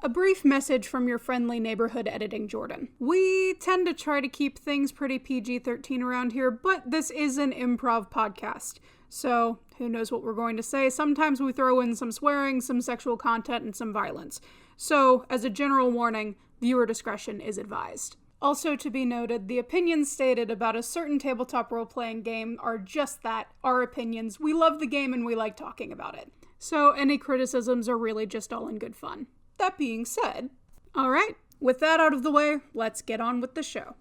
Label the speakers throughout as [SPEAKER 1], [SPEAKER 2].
[SPEAKER 1] A brief message from your friendly neighborhood editing Jordan. We tend to try to keep things pretty PG-13 around here, but this is an improv podcast. So, who knows what we're going to say. Sometimes we throw in some swearing, some sexual content, and some violence. So, as a general warning, viewer discretion is advised. Also to be noted, the opinions stated about a certain tabletop role-playing game are just that, our opinions. We love the game and we like talking about it. So any criticisms are really just all in good fun. That being said, alright, with that out of the way, let's get on with the show.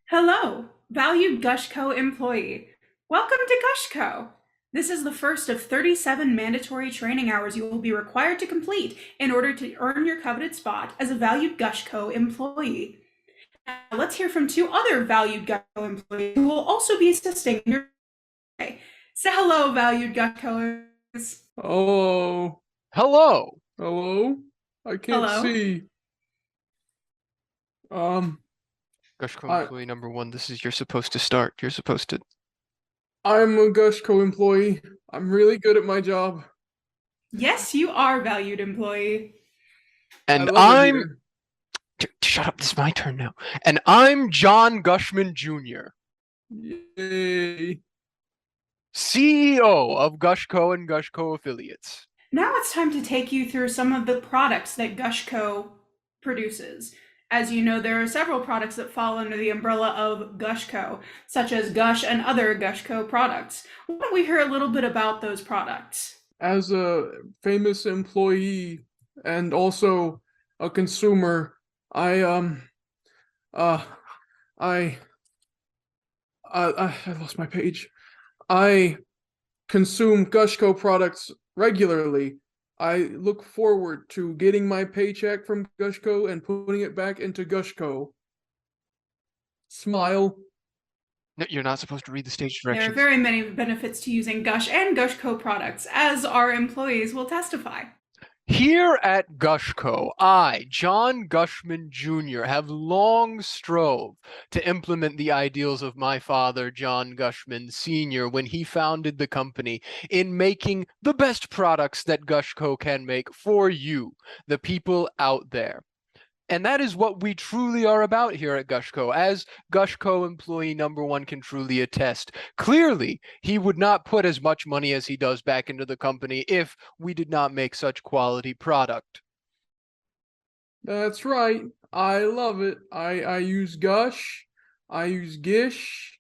[SPEAKER 1] Hello, valued Gush Co employee. Welcome to Gush Co. This is the first of 37 mandatory training hours you will be required to complete in order to earn your coveted spot as a valued Gush Co employee. Now, let's hear from two other valued Gush Co employees who will also be assisting in your day. Say hello, valued Gush Coers.
[SPEAKER 2] Oh.
[SPEAKER 3] Hello.
[SPEAKER 2] Hello? I can't see.
[SPEAKER 3] Gush Co employee number one, you're supposed to start. You're supposed to.
[SPEAKER 2] I'm a Gush Co employee. I'm really good at my job.
[SPEAKER 1] Yes, you are, valued employee.
[SPEAKER 3] And I'm... Shut up, this is my turn now. And I'm John Gushman Jr.
[SPEAKER 2] Yay.
[SPEAKER 3] CEO of Gush Co and Gush Co affiliates.
[SPEAKER 1] Now it's time to take you through some of the products that Gush Co produces. As you know, there are several products that fall under the umbrella of Gush Co, such as Gush and other Gush Co products. Why don't we hear a little bit about those products?
[SPEAKER 2] As a famous employee and also a consumer, I lost my page. I consume Gush Co products regularly. I look forward to getting my paycheck from Gush Co and putting it back into Gush Co. Smile.
[SPEAKER 3] No, you're not supposed to read the stage directions.
[SPEAKER 1] There are very many benefits to using Gush and Gush Co products, as our employees will testify.
[SPEAKER 3] Here at Gush Co, I, John Gushman Jr., have long strove to implement the ideals of my father, John Gushman Sr., when he founded the company in making the best products that Gush Co can make for you, the people out there. And that is what we truly are about here at Gush Co, as Gush Co employee number one can truly attest. Clearly, he would not put as much money as he does back into the company if we did not make such quality product.
[SPEAKER 2] That's right. I love it. I use Gush. I use Gish.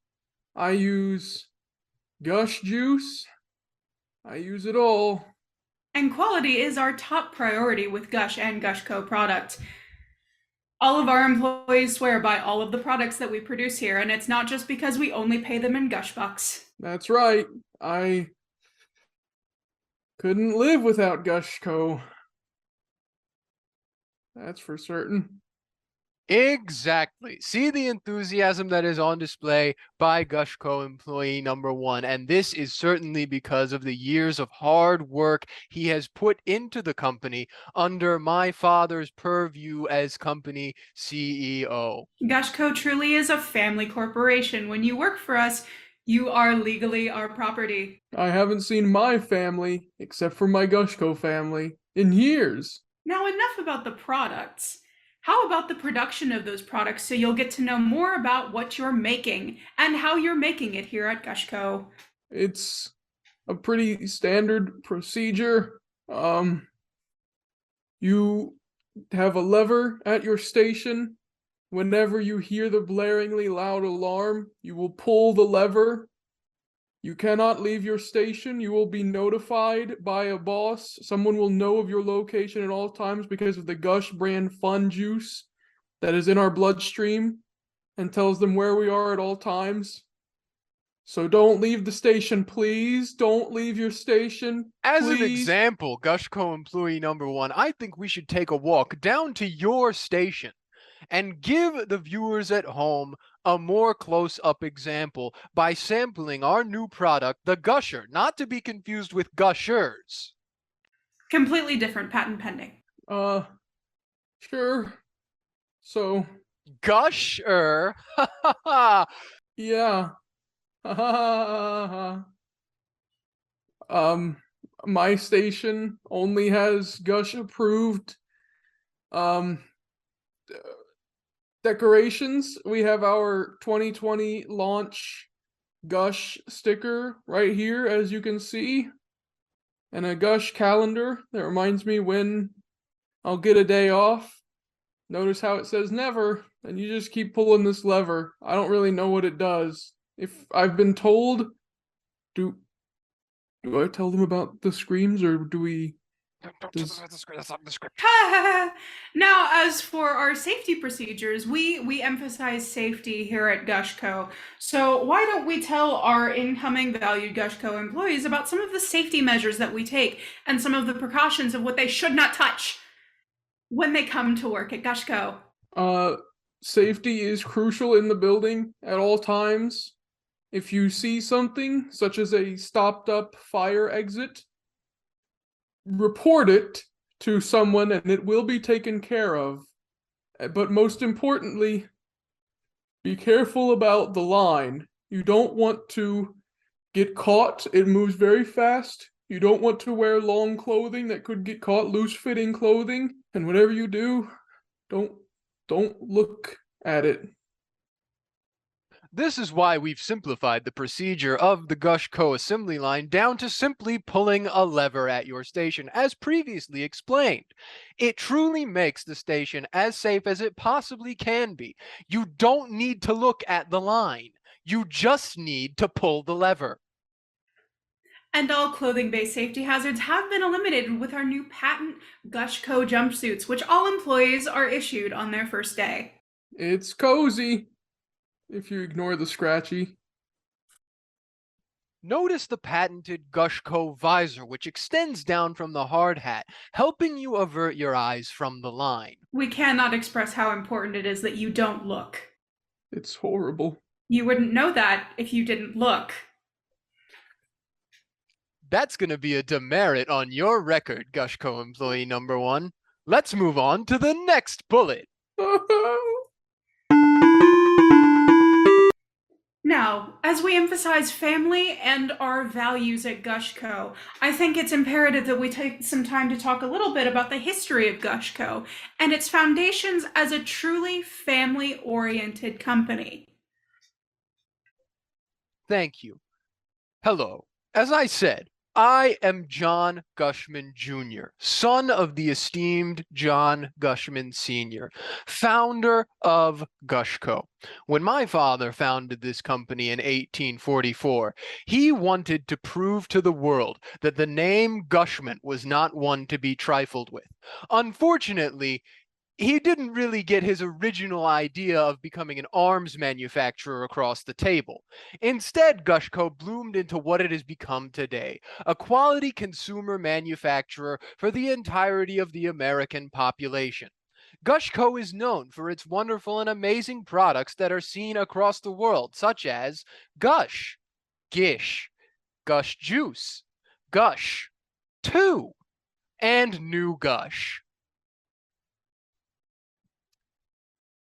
[SPEAKER 2] I use Gush Juice. I use it all.
[SPEAKER 1] And quality is our top priority with Gush and Gush Co products. All of our employees swear by all of the products that we produce here, and it's not just because we only pay them in Gush bucks.
[SPEAKER 2] That's right. I couldn't live without Gush Co. That's for certain.
[SPEAKER 3] Exactly. See the enthusiasm that is on display by Gush Co employee number one, and this is certainly because of the years of hard work he has put into the company under my father's purview as company CEO.
[SPEAKER 1] Gush Co truly is a family corporation. When you work for us, you are legally our property.
[SPEAKER 2] I haven't seen my family, except for my Gush Co family, in years.
[SPEAKER 1] Now enough about the products. How about the production of those products so you'll get to know more about what you're making and how you're making it here at Gush Co?
[SPEAKER 2] It's a pretty standard procedure. You have a lever at your station. Whenever you hear the blaringly loud alarm, you will pull the lever. You cannot leave your station. You will be notified by a boss. Someone will know of your location at all times because of the Gush brand fun juice that is in our bloodstream and tells them where we are at all times. So don't leave the station, please. Don't leave your station.
[SPEAKER 3] As
[SPEAKER 2] please.
[SPEAKER 3] an example, Gush Co employee number one, I think we should take a walk down to your station and give the viewers at home a more close-up example by sampling our new product, the Gusher, not to be confused with Gushers.
[SPEAKER 1] Completely different, patent pending.
[SPEAKER 2] Sure. So.
[SPEAKER 3] Gusher? Ha ha ha!
[SPEAKER 2] Yeah. my station only has Gush approved decorations. We have our 2020 launch Gush sticker right here, as you can see, and a Gush calendar that reminds me when I'll get a day off. Notice how it says never, and you just keep pulling this lever. I don't really know what it does. If I've been told, do I tell them about the screams, or do we?
[SPEAKER 3] Don't tell them about the script. That's not the script.
[SPEAKER 1] Now, as for our safety procedures, we emphasize safety here at Gush Co. So why don't we tell our incoming valued Gush Co employees about some of the safety measures that we take and some of the precautions of what they should not touch when they come to work at Gush Co.
[SPEAKER 2] Safety is crucial in the building at all times. If you see something, such as a stopped up fire exit, report it to someone and it will be taken care of. But most importantly, be careful about the line. You don't want to get caught. It moves very fast. You don't want to wear long clothing that could get caught, loose-fitting clothing. And whatever you do, don't look at it.
[SPEAKER 3] This is why we've simplified the procedure of the Gush Co assembly line down to simply pulling a lever at your station, as previously explained. It truly makes the station as safe as it possibly can be. You don't need to look at the line. You just need to pull the lever.
[SPEAKER 1] And all clothing-based safety hazards have been eliminated with our new patent Gush Co jumpsuits, which all employees are issued on their first day.
[SPEAKER 2] It's cozy, if you ignore the scratchy.
[SPEAKER 3] Notice the patented Gush Co visor, which extends down from the hard hat, helping you avert your eyes from the line.
[SPEAKER 1] We cannot express how important it is that you don't look.
[SPEAKER 2] It's horrible.
[SPEAKER 1] You wouldn't know that if you didn't look.
[SPEAKER 3] That's going to be a demerit on your record, Gush Co employee number 1. Let's move on to the next bullet.
[SPEAKER 1] Now, as we emphasize family and our values at Gush Co, I think it's imperative that we take some time to talk a little bit about the history of Gush Co and its foundations as a truly family-oriented company.
[SPEAKER 3] Thank you. Hello. As I said, I am John Gushman Jr., son of the esteemed John Gushman Sr., founder of Gush Co. When my father founded this company in 1844, he wanted to prove to the world that the name Gushman was not one to be trifled with. Unfortunately, he didn't really get his original idea of becoming an arms manufacturer across the table. Instead, Gush Co bloomed into what it has become today, a quality consumer manufacturer for the entirety of the American population. Gush Co is known for its wonderful and amazing products that are seen across the world, such as Gush, Gish, Gush Juice, Gush 2, and New Gush.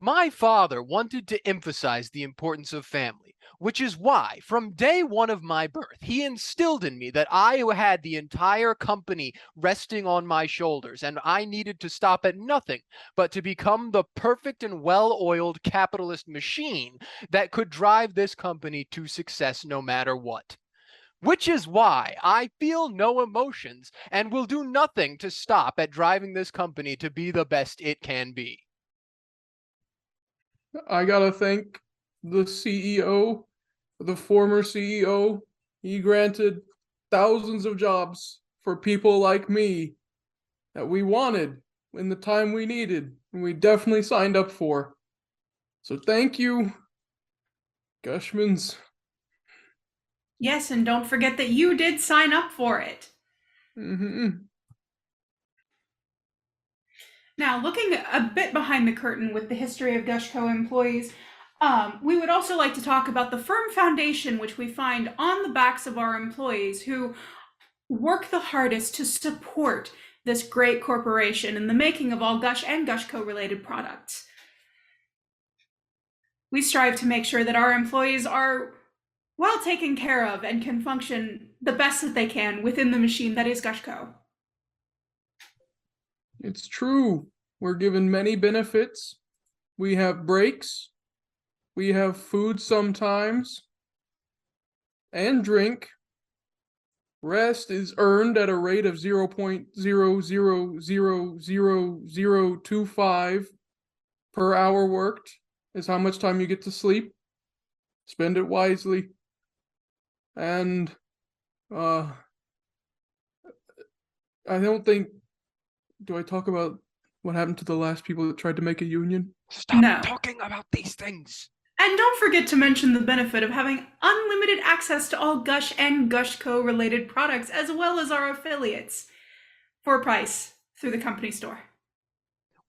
[SPEAKER 3] My father wanted to emphasize the importance of family, which is why, from day one of my birth, he instilled in me that I had the entire company resting on my shoulders, and I needed to stop at nothing but to become the perfect and well-oiled capitalist machine that could drive this company to success no matter what. Which is why I feel no emotions and will do nothing to stop at driving this company to be the best it can be.
[SPEAKER 2] I gotta thank the CEO, the former CEO. He granted thousands of jobs for people like me that we wanted in the time we needed, and we definitely signed up for. So thank you, Gushmans.
[SPEAKER 1] Yes, and don't forget that you did sign up for it. Now, looking a bit behind the curtain with the history of Gush Co employees, we would also like to talk about the firm foundation which we find on the backs of our employees who work the hardest to support this great corporation in the making of all Gush and Gush Co related products. We strive to make sure that our employees are well taken care of and can function the best that they can within the machine that is Gush Co.
[SPEAKER 2] It's true. We're given many benefits. We have breaks. We have food sometimes. And drink. Rest is earned at a rate of 0.00000025 per hour worked, is how much time you get to sleep. Spend it wisely. And I don't think, do I talk about what happened to the last people that tried to make a union?
[SPEAKER 3] Stop talking about these things.
[SPEAKER 1] And don't forget to mention the benefit of having unlimited access to all Gush and Gush Co related products, as well as our affiliates, for a price through the company store.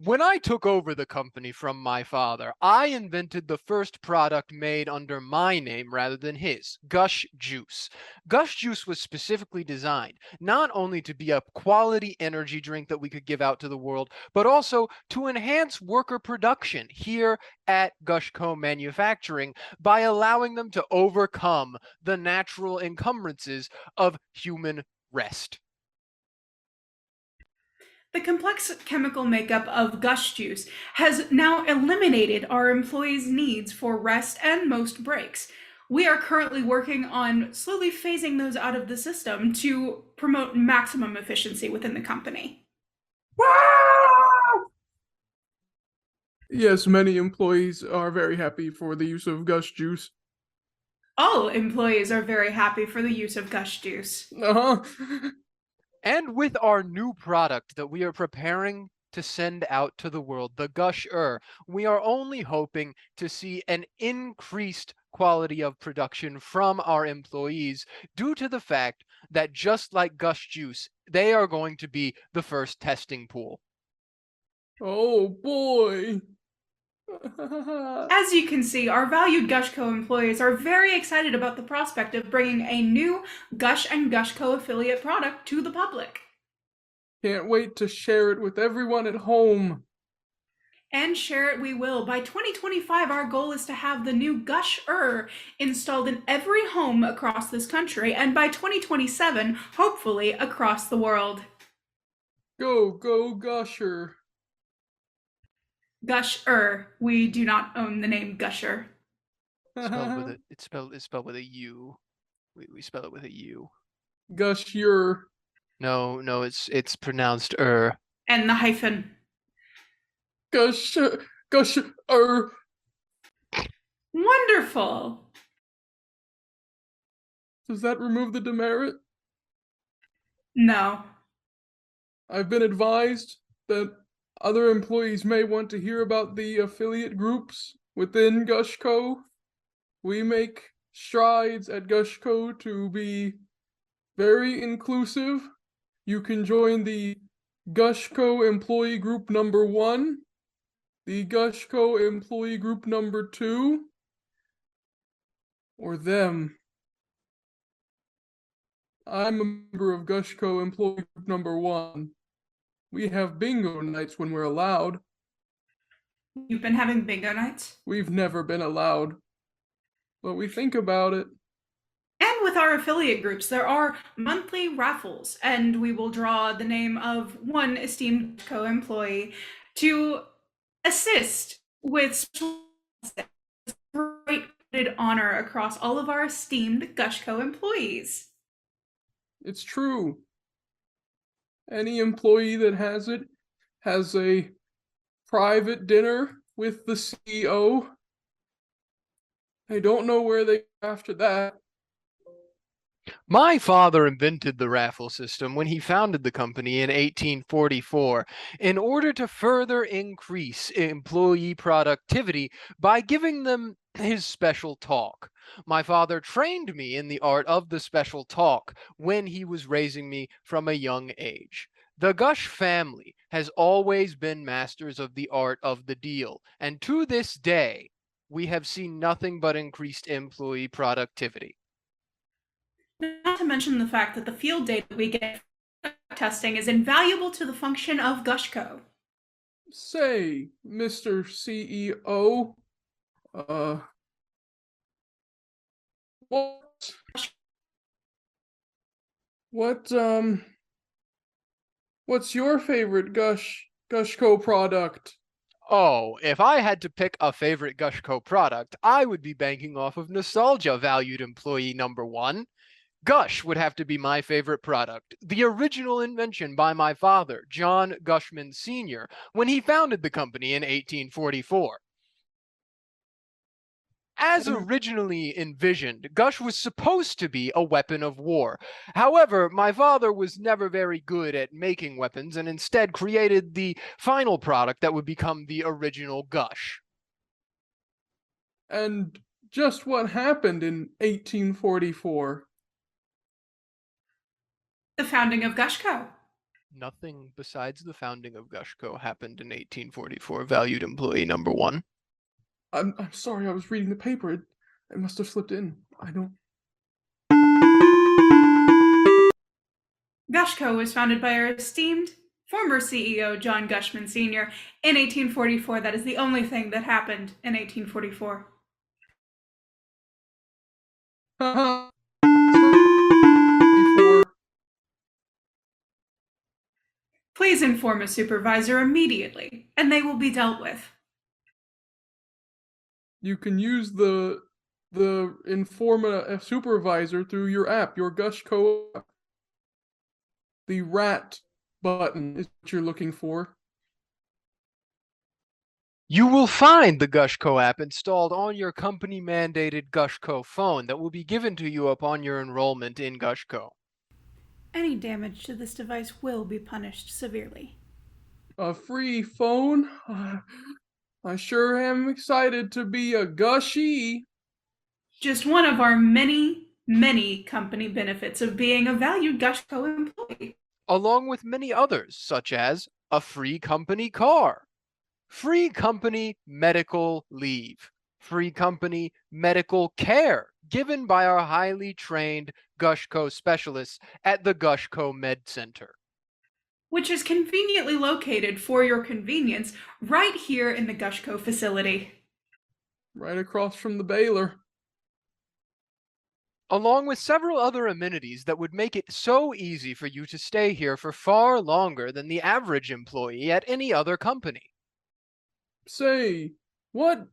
[SPEAKER 3] When I took over the company from my father, I invented the first product made under my name rather than his, Gush Juice. Gush Juice was specifically designed not only to be a quality energy drink that we could give out to the world, but also to enhance worker production here at Gush Co Manufacturing by allowing them to overcome the natural encumbrances of human rest.
[SPEAKER 1] The complex chemical makeup of Gush Juice has now eliminated our employees' needs for rest and most breaks. We are currently working on slowly phasing those out of the system to promote maximum efficiency within the company.
[SPEAKER 2] Wow! Yes, many employees are very happy for the use of Gush Juice.
[SPEAKER 1] All employees are very happy for the use of Gush Juice.
[SPEAKER 3] And with our new product that we are preparing to send out to the world, the Gush we are only hoping to see an increased quality of production from our employees due to the fact that just like Gush Juice, they are going to be the first testing pool.
[SPEAKER 2] Oh boy.
[SPEAKER 1] As you can see, our valued Gush Co employees are very excited about the prospect of bringing a new Gush and Gush Co affiliate product to the public.
[SPEAKER 2] Can't wait to share it with everyone at home.
[SPEAKER 1] And share it we will. By 2025, our goal is to have the new Gush installed in every home across this country, and by 2027, hopefully across the world.
[SPEAKER 2] Go, go, Gusher.
[SPEAKER 1] Gush We do not own the name Gusher.
[SPEAKER 3] It's spelled with a U. We spell it with a U.
[SPEAKER 2] Gusher.
[SPEAKER 3] No, it's pronounced
[SPEAKER 1] And the hyphen.
[SPEAKER 2] Gusher.
[SPEAKER 1] Wonderful.
[SPEAKER 2] Does that remove the demerit?
[SPEAKER 1] No.
[SPEAKER 2] I've been advised that other employees may want to hear about the affiliate groups within Gush Co. We make strides at Gush Co to be very inclusive. You can join the Gush Co employee group number 1, the Gush Co employee group number 2, or them. I'm a member of Gush Co employee group number 1. We have bingo nights when we're allowed.
[SPEAKER 1] You've been having bingo nights?
[SPEAKER 2] We've never been allowed, but we think about it.
[SPEAKER 1] And with our affiliate groups, there are monthly raffles, and we will draw the name of one esteemed co-employee to assist with great honor across all of our esteemed Gush Co employees.
[SPEAKER 2] It's true. Any employee that has it has a private dinner with the CEO. I don't know where they go after that.
[SPEAKER 3] My father invented the raffle system when he founded the company in 1844 in order to further increase employee productivity by giving them his special talk. My father trained me in the art of the special talk when he was raising me from a young age. The Gush family has always been masters of the art of the deal, and to this day, we have seen nothing but increased employee productivity.
[SPEAKER 1] Not to mention the fact that the field data we get from testing is invaluable to the function of Gush Co.
[SPEAKER 2] Say, Mr. CEO, What what's your favorite Gush Co product?
[SPEAKER 3] Oh, if I had to pick a favorite Gush Co product, I would be banking off of nostalgia, valued employee number one. Gush would have to be my favorite product, the original invention by my father, John Gushman Sr., when he founded the company in 1844. As originally envisioned, Gush was supposed to be a weapon of war. However, my father was never very good at making weapons and instead created the final product that would become the original Gush.
[SPEAKER 2] And just what happened in 1844?
[SPEAKER 1] The founding of Gush Co.
[SPEAKER 3] Nothing besides the founding of Gush Co happened in 1844, valued employee number one.
[SPEAKER 2] I'm sorry, I was reading the paper. It must have slipped in. I don't.
[SPEAKER 1] Gush Co. was founded by our esteemed former CEO, John Gushman Sr. in 1844. That is the only thing that happened in 1844. Please inform a supervisor immediately, and they will be dealt with.
[SPEAKER 2] You can use the inform a supervisor through your app, your Gush Co app. The rat button is what you're looking for.
[SPEAKER 3] You will find the Gush Co app installed on your company-mandated Gush Co phone that will be given to you upon your enrollment in Gush Co.
[SPEAKER 1] Any damage to this device will be punished severely.
[SPEAKER 2] A free phone? I sure am excited to be a Gushy.
[SPEAKER 1] Just one of our many, many company benefits of being a valued Gush Co employee.
[SPEAKER 3] Along with many others, such as a free company car, free company medical leave, free company medical care given by our highly trained Gush Co specialists at the Gush Co Med Center,
[SPEAKER 1] which is conveniently located for your convenience right here in the Gush Co facility.
[SPEAKER 2] Right across from the Baylor.
[SPEAKER 3] along with several other amenities that would make it so easy for you to stay here for far longer than the average employee at any other company.
[SPEAKER 2] Say, what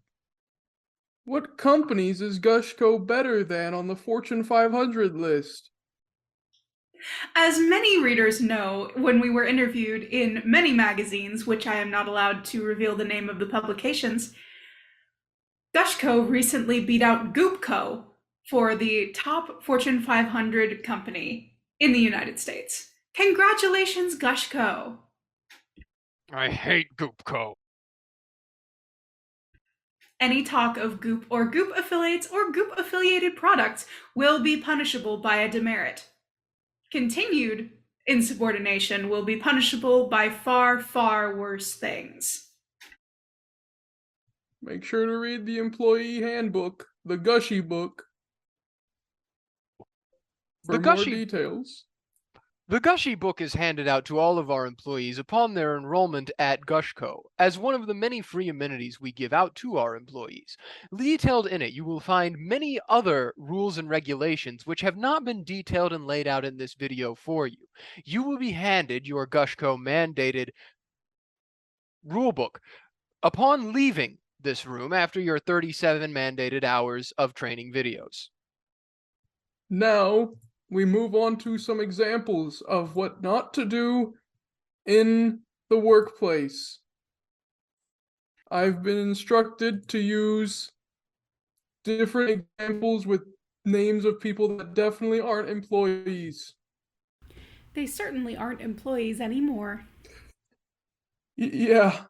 [SPEAKER 2] companies is Gush Co better than on the Fortune 500 list?
[SPEAKER 1] As many readers know, when we were interviewed in many magazines, which I am not allowed to reveal the name of the publications, Gush Co recently beat out Goop Co for the top Fortune 500 company in the United States. Congratulations, Gush Co.
[SPEAKER 3] I hate Goop Co.
[SPEAKER 1] Any talk of Goop or Goop affiliates or Goop affiliated products will be punishable by a demerit. Continued insubordination will be punishable by far, far worse things.
[SPEAKER 2] Make sure to read the employee handbook, the Gushy book, for more details.
[SPEAKER 3] The Gushy book is handed out to all of our employees upon their enrollment at Gush Co, as one of the many free amenities we give out to our employees. Detailed in it, you will find many other rules and regulations which have not been detailed and laid out in this video for you. You will be handed your Gush Co mandated rulebook upon leaving this room after your 37 mandated hours of training videos.
[SPEAKER 2] Now, we move on to some examples of what not to do in the workplace. I've been instructed to use different examples with names of people that definitely aren't employees.
[SPEAKER 1] They certainly aren't employees anymore.
[SPEAKER 2] Yeah.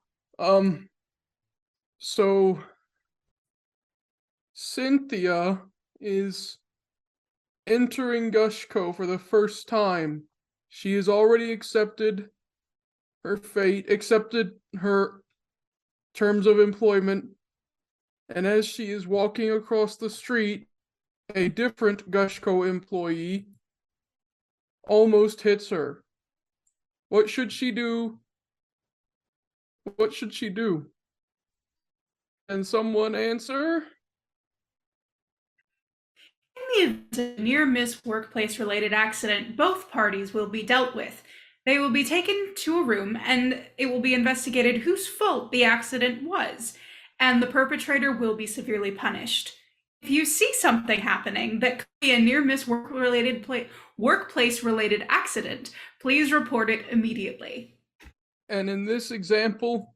[SPEAKER 2] So Cynthia is entering Gush Co for the first time. She has already accepted her fate, accepted her terms of employment, and as she is walking across the street, a different Gush Co employee almost hits her. What should she do? What should she do? Can someone answer?
[SPEAKER 1] In the event of a near-miss workplace-related accident, both parties will be dealt with. They will be taken to a room, and it will be investigated whose fault the accident was, and the perpetrator will be severely punished. If you see something happening that could be a near-miss workplace-related accident, please report it immediately.
[SPEAKER 2] And in this example,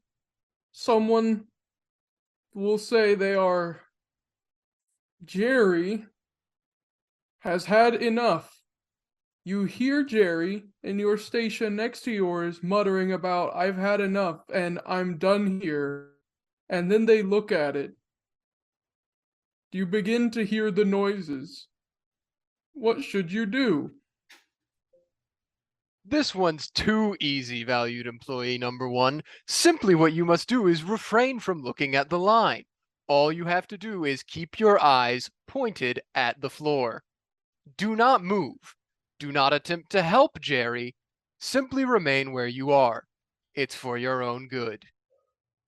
[SPEAKER 2] someone will say they are Jerry has had enough. You hear Jerry in your station next to yours muttering about, I've had enough and I'm done here. And then they look at it. You begin to hear the noises. What should you do?
[SPEAKER 3] This one's too easy, valued employee number one. Simply what you must do is refrain from looking at the line. All you have to do is keep your eyes pointed at the floor. Do not move. Do not attempt to help Jerry. Simply remain where you are. It's for your own good.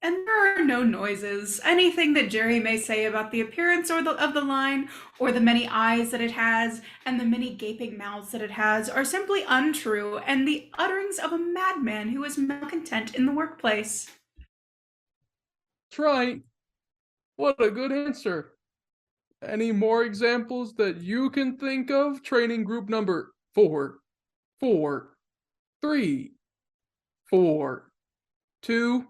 [SPEAKER 1] And there are no noises. Anything that Jerry may say about the appearance of the line, or the many eyes that it has, and the many gaping mouths that it has, are simply untrue and the utterings of a madman who is malcontent in the workplace.
[SPEAKER 2] That's right. What a good answer. Any more examples that you can think of? Training group number 4, 4, 3, 4, 2.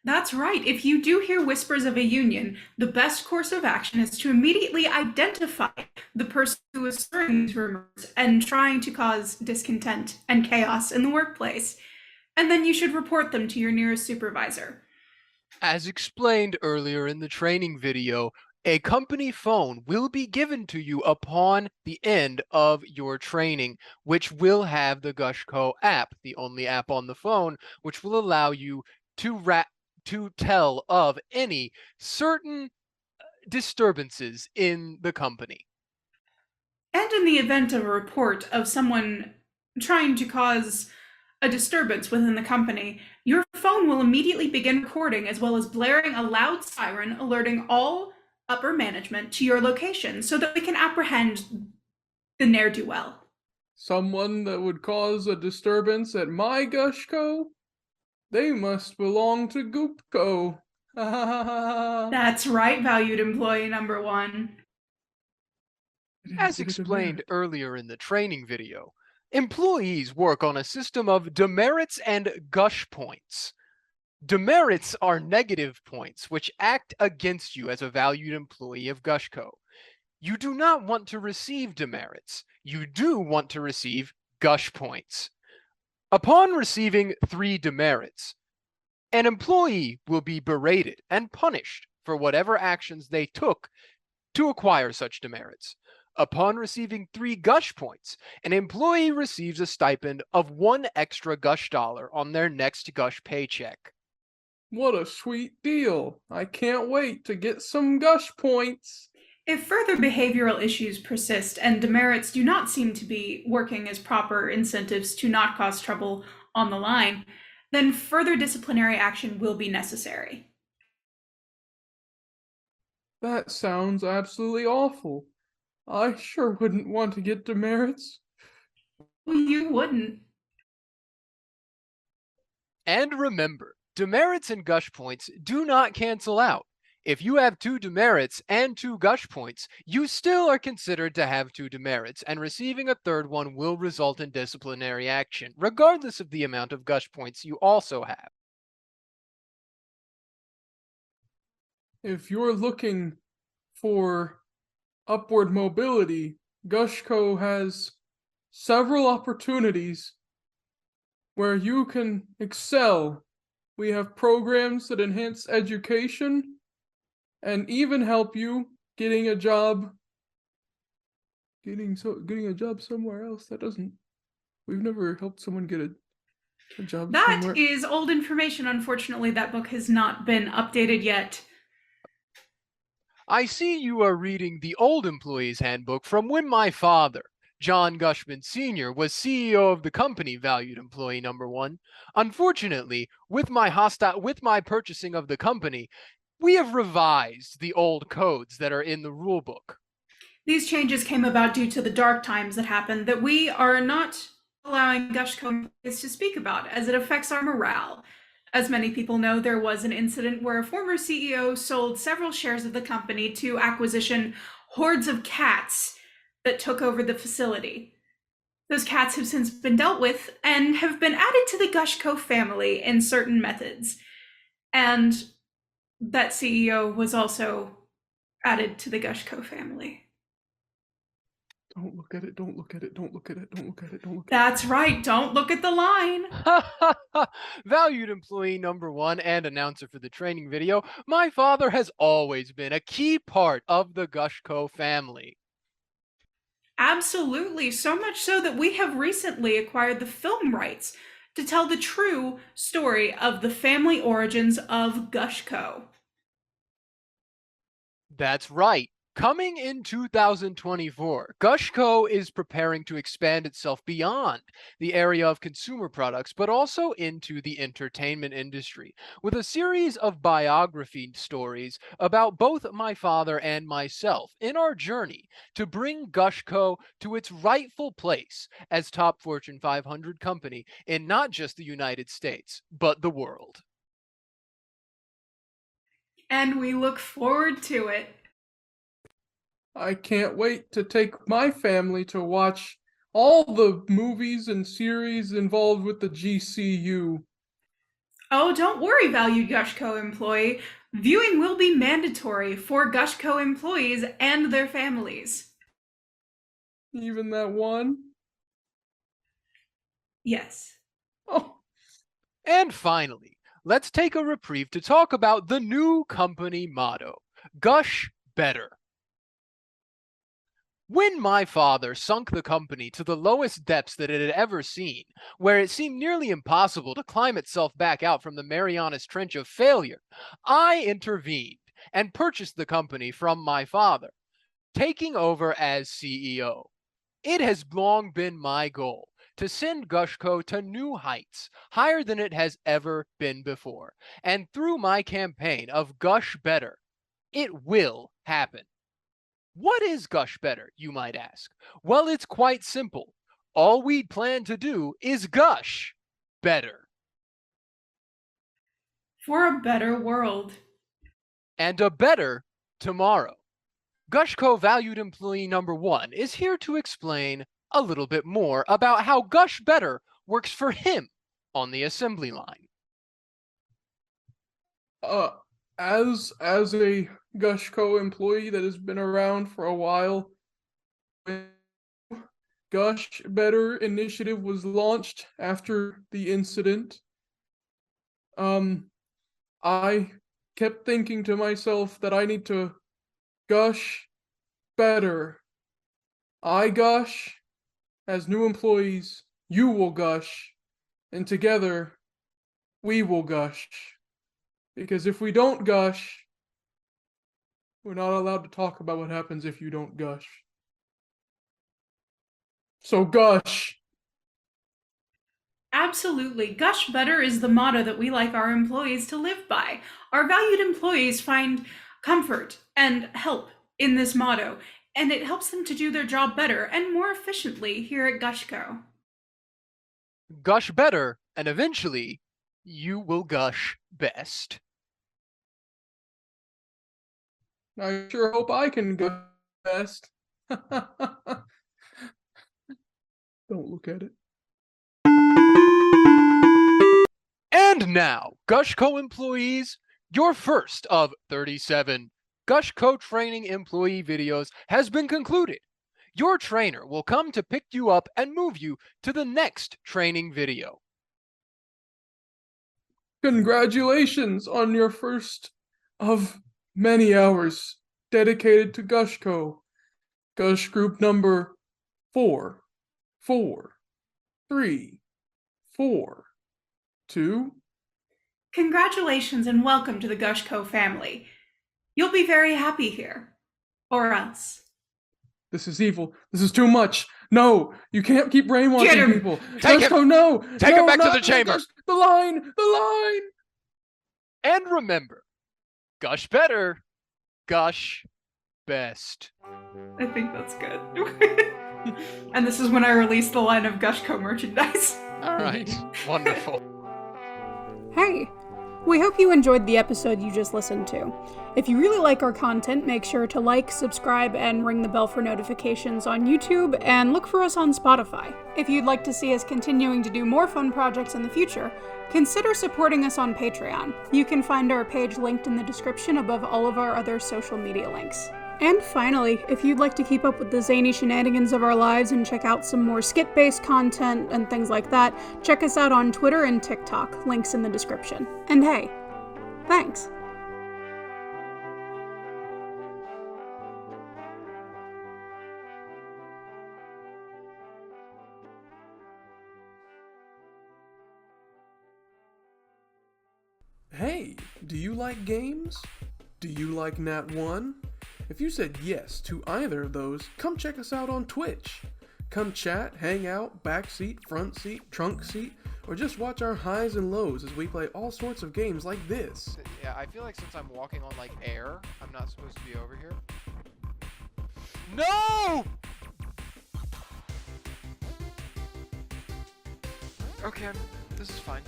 [SPEAKER 1] That's right. If you do hear whispers of a union, the best course of action is to immediately identify the person who is stirring these rumors and trying to cause discontent and chaos in the workplace. And then you should report them to your nearest supervisor.
[SPEAKER 3] As explained earlier in the training video, a company phone will be given to you upon the end of your training, which will have the Gush Co app, the only app on the phone, which will allow you to tell of any certain disturbances in the company.
[SPEAKER 1] And in the event of a report of someone trying to cause a disturbance within the company, your phone will immediately begin recording, as well as blaring a loud siren alerting all upper management to your location so that we can apprehend the ne'er-do-well.
[SPEAKER 2] Someone that would cause a disturbance at my Gush Co? They must belong to Goop Co.
[SPEAKER 1] That's right, valued employee number one.
[SPEAKER 3] As explained earlier in the training video, employees work on a system of demerits and gush points. Demerits are negative points which act against you as a valued employee of Gush Co. You do not want to receive demerits. You do want to receive gush points. Upon receiving 3 demerits, an employee will be berated and punished for whatever actions they took to acquire such demerits. Upon receiving 3 gush points, an employee receives a stipend of 1 extra gush dollar on their next gush paycheck.
[SPEAKER 2] What a sweet deal. I can't wait to get some Gush points.
[SPEAKER 1] If further behavioral issues persist and demerits do not seem to be working as proper incentives to not cause trouble on the line, then further disciplinary action will be necessary.
[SPEAKER 2] That sounds absolutely awful. I sure wouldn't want to get demerits.
[SPEAKER 1] You wouldn't.
[SPEAKER 3] And remember, demerits and gush points do not cancel out. If you have 2 demerits and 2 gush points, you still are considered to have 2 demerits, and receiving a third one will result in disciplinary action, regardless of the amount of gush points you also have.
[SPEAKER 2] If you're looking for upward mobility, Gush Co has several opportunities where you can excel. We have programs that enhance education and even help you getting a job somewhere else. We've never helped someone get a job
[SPEAKER 1] That
[SPEAKER 2] somewhere.
[SPEAKER 1] is old information. Unfortunately, that book has not been updated yet.
[SPEAKER 3] I see you are reading the Old Employee's Handbook from when my father, John Gushman Sr. was CEO of the company, valued employee number one. Unfortunately, with my purchasing of the company, we have revised the old codes that are in the rulebook.
[SPEAKER 1] These changes came about due to the dark times that happened that we are not allowing Gush Co employees to speak about, as it affects our morale. As many people know, there was an incident where a former CEO sold several shares of the company to acquisition hordes of cats that took over the facility. Those cats have since been dealt with and have been added to the Gush Co family in certain methods. And that CEO was also added to the Gush Co family.
[SPEAKER 2] Don't look at it, don't look at it, don't look at it, don't look at it, don't look at it.
[SPEAKER 1] That's right, don't look at the line.
[SPEAKER 3] Valued employee number one and announcer for the training video, my father has always been a key part of the Gush Co family.
[SPEAKER 1] Absolutely, so much so that we have recently acquired the film rights to tell the true story of the family origins of Gush Co.
[SPEAKER 3] That's right. Coming in 2024, Gush Co is preparing to expand itself beyond the area of consumer products, but also into the entertainment industry, with a series of biography stories about both my father and myself in our journey to bring Gush Co to its rightful place as top Fortune 500 company in not just the United States, but the world.
[SPEAKER 1] And we look forward to it.
[SPEAKER 2] I can't wait to take my family to watch all the movies and series involved with the GCU.
[SPEAKER 1] Oh, don't worry, valued Gush Co employee. Viewing will be mandatory for Gush Co employees and their families.
[SPEAKER 2] Even that one?
[SPEAKER 1] Yes.
[SPEAKER 2] Oh.
[SPEAKER 3] And finally, let's take a reprieve to talk about the new company motto, Gush Better. When my father sunk the company to the lowest depths that it had ever seen, where it seemed nearly impossible to climb itself back out from the Marianas Trench of failure, I intervened and purchased the company from my father, taking over as CEO. It has long been my goal to send Gush Co to new heights, higher than it has ever been before. And through my campaign of Gush Better, it will happen. What is Gush Better, you might ask? Well, it's quite simple. All we plan to do is gush better.
[SPEAKER 1] For a better world.
[SPEAKER 3] And a better tomorrow. Gush Co valued employee number one is here to explain a little bit more about how Gush Better works for him on the assembly line.
[SPEAKER 2] As a Gush Co employee that has been around for a while, when Gush Better initiative was launched after the incident, I kept thinking to myself that I need to gush better. I gush, as new employees, you will gush, and together we will gush. Because if we don't gush, we're not allowed to talk about what happens if you don't gush. So gush.
[SPEAKER 1] Absolutely. Gush Better is the motto that we like our employees to live by. Our valued employees find comfort and help in this motto, and it helps them to do their job better and more efficiently here at Gush Co.
[SPEAKER 3] Gush better, and eventually, you will gush best.
[SPEAKER 2] I sure hope I can gush best. Don't look at it.
[SPEAKER 3] And now, Gush Co employees, your first of 37 Gush Co training employee videos has been concluded. Your trainer will come to pick you up and move you to the next training video.
[SPEAKER 2] Congratulations on your first of many hours dedicated to Gush Co. Gush group number 4, 4, 3, 4, 2.
[SPEAKER 1] Congratulations and welcome to the Gush Co family. You'll be very happy here. Or else.
[SPEAKER 2] This is evil. This is too much. No, you can't keep
[SPEAKER 1] Get
[SPEAKER 2] brainwashing
[SPEAKER 1] him!
[SPEAKER 2] people.
[SPEAKER 3] Take
[SPEAKER 2] Gush
[SPEAKER 3] him!
[SPEAKER 2] Co, no!
[SPEAKER 3] Take
[SPEAKER 2] no,
[SPEAKER 3] him back to
[SPEAKER 2] not
[SPEAKER 3] the chamber.
[SPEAKER 2] Gush- The line! The line!
[SPEAKER 3] And remember, gush better, gush best.
[SPEAKER 1] I think that's good. And this is when I release the line of Gush Co merchandise.
[SPEAKER 3] All right, wonderful.
[SPEAKER 1] Hey! We hope you enjoyed the episode you just listened to. If you really like our content, make sure to like, subscribe, and ring the bell for notifications on YouTube, and look for us on Spotify. If you'd like to see us continuing to do more fun projects in the future, consider supporting us on Patreon. You can find our page linked in the description above all of our other social media links. And finally, if you'd like to keep up with the zany shenanigans of our lives and check out some more skit-based content and things like that, check us out on Twitter and TikTok, links in the description. And hey, thanks!
[SPEAKER 2] Hey, do you like games? Do you like Nat One? If you said yes to either of those, come check us out on Twitch. Come chat, hang out, back seat, front seat, trunk seat, or just watch our highs and lows as we play all sorts of games like this.
[SPEAKER 3] Yeah, I feel like since I'm walking on like air, I'm not supposed to be over here. No! Okay, this is fine.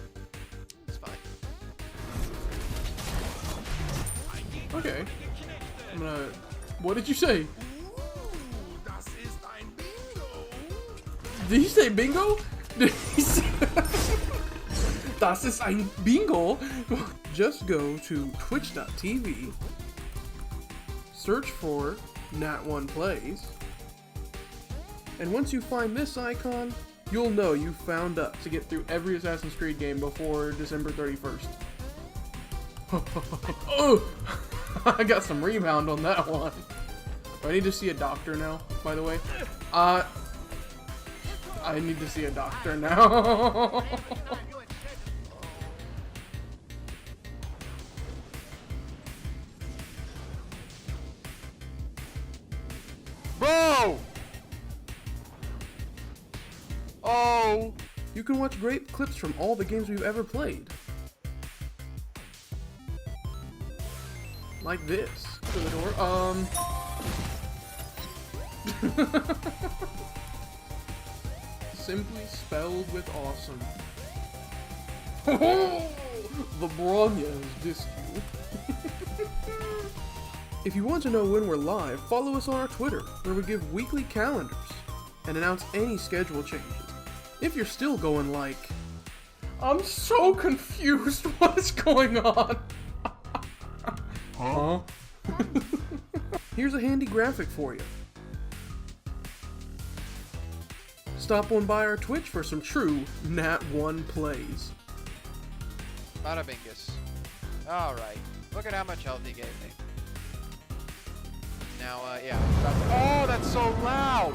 [SPEAKER 3] It's fine.
[SPEAKER 2] Okay. I'm gonna... What did you say? Did he say bingo? Did he say... Das ist ein Bingo! Just go to twitch.tv, search for Nat One Plays, and once you find this icon, you'll know you found us to get through every Assassin's Creed game before December 31st. Oh! I got some rebound on that one. Do I need to see a doctor now, by the way? I need to see a doctor now.
[SPEAKER 3] Bro! Oh!
[SPEAKER 2] You can watch great clips from all the games we've ever played. Like this. To the door. Simply spelled with awesome. The Bronya has dissed you. If you want to know when we're live, follow us on our Twitter, where we give weekly calendars and announce any schedule changes. If you're still going like, I'm so confused, what is going on? Huh? Here's a handy graphic for you. Stop on by our Twitch for some true Nat One plays.
[SPEAKER 3] Bada bingus. Alright. Look at how much health he gave me. Now, yeah. Oh, that's so loud!